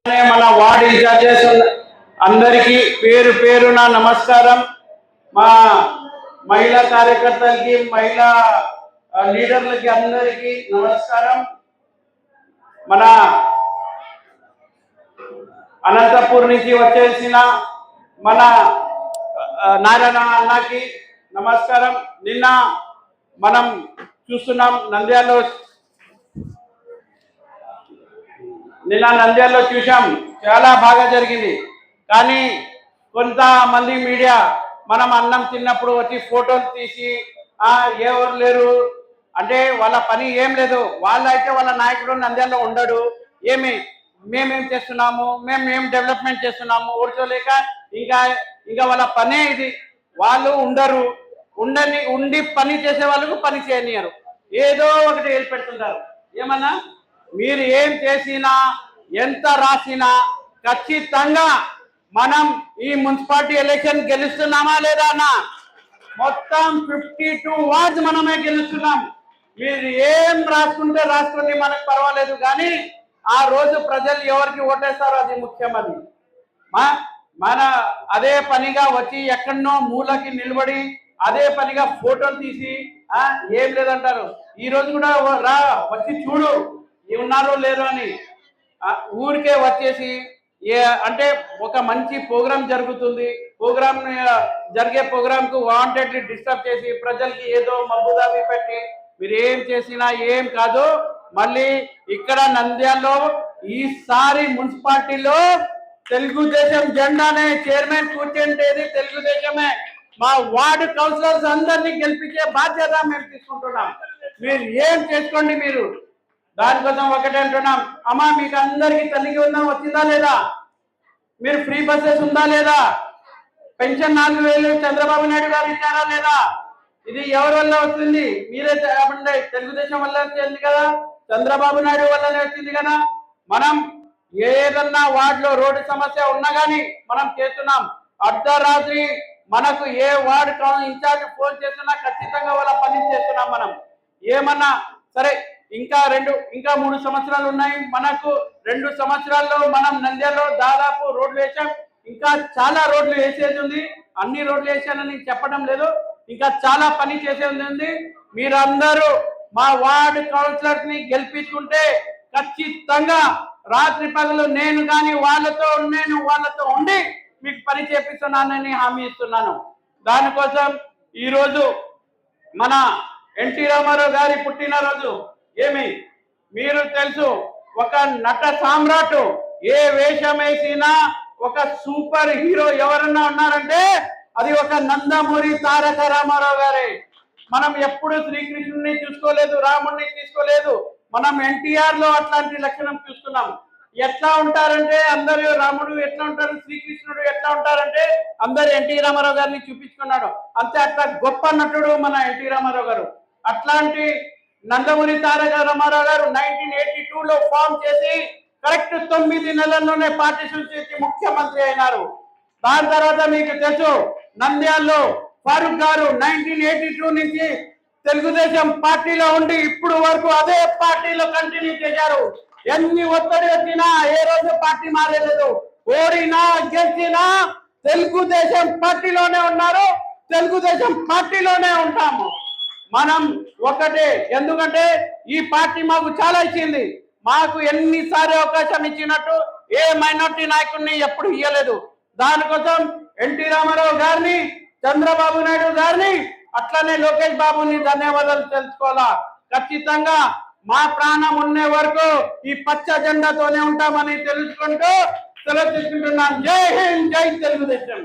మన ward in-charges అందరికీ పేరు పేరున నమస్కారం. మా మహిళా కార్యకర్తలకి, మహిళా లీడర్లకి అందరికీ నమస్కారం. మన అనంతపూర్ నుంచి వచ్చేసిన మన నారాయణ అన్నకి నమస్కారం. నిన్న మనం చూస్తున్నాం నంద్యాలలో చూసాం, చాలా బాగా జరిగింది. కానీ కొంతమంది మీడియా మనం అన్నం తిన్నప్పుడు వచ్చి ఫోటోలు తీసి ఎవరు లేరు అంటే వాళ్ళ పని ఏం లేదు. వాళ్ళైతే వాళ్ళ నాయకుడు నంద్యాలలో ఉండడు, మేమేం చేస్తున్నాము, మేము డెవలప్మెంట్ చేస్తున్నాము ఓడ్చోలేక ఇంకా వాళ్ళ పనే ఇది. వాళ్ళు ఉండరు, ఉండి పని చేసే వాళ్ళకు పని చేయనియరు, ఏదో ఒకటి ఏర్పెడుతుంటారు. ఏమన్నా మీరు ఏం చేసినా ఎంత రాసినా ఖచ్చితంగా మనం ఈ మున్సిపాలిటీ ఎలక్షన్ గెలుస్తున్నామా లేదా అన్న, మొత్తం 52 వార్డ్స్ మనమే గెలుస్తున్నాం. మీరు ఏం రాసుకుంటే రాసుకోండి, మనకు పర్వాలేదు. కానీ ఆ రోజు ప్రజలు ఎవరికి ఓటేస్తారో అది ముఖ్యం. అది మన అదే పనిగా వచ్చి ఎక్కడనో మూలకి నిలబడి అదే పనిగా ఫోటోలు తీసి ఏం లేదంటారు. ఈ రోజు కూడా రా వచ్చి చూడు ఉన్నారో లేరో అని ఊరికే వచ్చేసి అంటే ఒక మంచి ప్రోగ్రామ్ జరుగుతుంది, జరిగే ప్రోగ్రామ్ కు వాంటెడ్లీ డిస్టర్బ్ చేసి ప్రజలకి ఏదో మబ్బుదాబి పెట్టి మీరు ఏం చేసినా ఏం కాదు. మళ్ళీ ఇక్కడ నంద్యాలలో ఈసారి మున్సిపాలిటీలో తెలుగుదేశం జెండానే చైర్మన్ కూర్చుంటేది తెలుగుదేశమే. మా వార్డు కౌన్సిలర్స్ అందరినీ గెలిపించే బాధ్యత మేము తీసుకుంటున్నాం. మీరు ఏం చేసుకోండి, మీరు దానికోసం ఒకటే అంటున్నాం. అమ్మా మీకు అందరికీ తల్లికి ఉందాం వచ్చిందా లేదా, మీరు ఫ్రీ బస్సెస్ ఉందా లేదా, పెన్షన్ 4000 చంద్రబాబు నాయుడు గారు ఇచ్చారా లేదా, ఇది ఎవరి వల్ల వస్తుంది? మీరే చెప్పండి. తెలుగుదేశం వల్ల వచ్చింది కదా, చంద్రబాబు నాయుడు వల్లనే వచ్చింది కదా. మనం ఏదన్నా వార్డులో రోడ్డు సమస్య ఉన్నా కానీ మనం చేస్తున్నాం. అర్ధరాత్రి మనకు ఏ వార్డు ఇన్ఛార్జ్ ఫోన్ చేస్తున్నా ఖచ్చితంగా వాళ్ళ పని చేస్తున్నాం. మనం ఏమన్నా సరే ఇంకా 3 సంవత్సరాలు ఉన్నాయి మనకు. 2 సంవత్సరాల్లో మనం నంద్యాలలో దాదాపు రోడ్లు వేసాం, ఇంకా చాలా రోడ్లు వేసేది ఉంది. అన్ని రోడ్లు వేసానని చెప్పడం లేదు, ఇంకా చాలా పని చేసేది ఉంది. మీరందరూ మా వార్డు కౌన్సిలర్స్ ని గెలిపించుకుంటే ఖచ్చితంగా రాత్రి పగలు నేను కానీ వాళ్ళతో ఉండి మీకు పని చేపిస్తున్నానని హామీ ఇస్తున్నాను. దానికోసం ఈరోజు మన ఎన్టీ రామారావు గారి పుట్టినరోజు. మీరు తెలుసు, ఒక నట సామ్రాట్, ఏ వేషం వేసినా ఒక సూపర్ హీరో ఎవరన్నా ఉన్నారంటే అది ఒక నందమూరి తారక రామారావు గారే. మనం ఎప్పుడు శ్రీకృష్ణుని చూసుకోలేదు, రాముడిని తీసుకోలేదు. మనం ఎన్టీఆర్ లో అట్లాంటి లక్షణం చూస్తున్నాం. ఎట్లా ఉంటారంటే అందరూ రాముడు ఎట్లా ఉంటారు, శ్రీకృష్ణుడు ఎట్లా ఉంటారంటే అందరు ఎన్టీ రామారావు గారిని చూపించుకున్నాడు. అంతే, అట్లా గొప్ప నటుడు మన ఎన్టీ రామారావు గారు. అట్లాంటి నందమూరి తారక రామారావు గారు 1982లో ఫామ్ చేసి కరెక్ట్ 9 నెలల్లోనే పార్టీషన్ చేసి ముఖ్యమంత్రి అయినారు. దాని తర్వాత మీకు తెలుసు, నంద్యాలలో ఫారూక్ గారు 1982 నుంచి తెలుగుదేశం పార్టీలో ఉండి ఇప్పుడు వరకు అదే పార్టీలో కంటిన్యూ చేశారు. ఎన్ని ఒత్తిడి వచ్చినా ఏ రోజు పార్టీ మారలేదు. ఓడినా గెలిచినా తెలుగుదేశం పార్టీలోనే ఉన్నారు, తెలుగుదేశం పార్టీలోనే ఉంటాము. మనం ఒకటే, ఎందుకంటే ఈ పార్టీ మాకు చాలా ఇచ్చింది. మాకు ఎన్నిసార్లు అవకాశం ఇచ్చినట్టు ఏ మైనార్టీ నాయకుడిని ఎప్పుడు ఇవ్వలేదు. దానికోసం ఎన్టీ రామారావు గారిని, చంద్రబాబు నాయుడు గారిని, అట్లనే లోకేష్ బాబుని ధన్యవాదాలు తెలుసుకోవాలా. ఖచ్చితంగా మా ప్రాణం ఉండే వరకు ఈ పచ్చ జెండాతోనే ఉంటామని తెలుసుకుంటూ సెలవు తీసుకుంటున్నాం. జై హింద్, జై తెలుగుదేశం.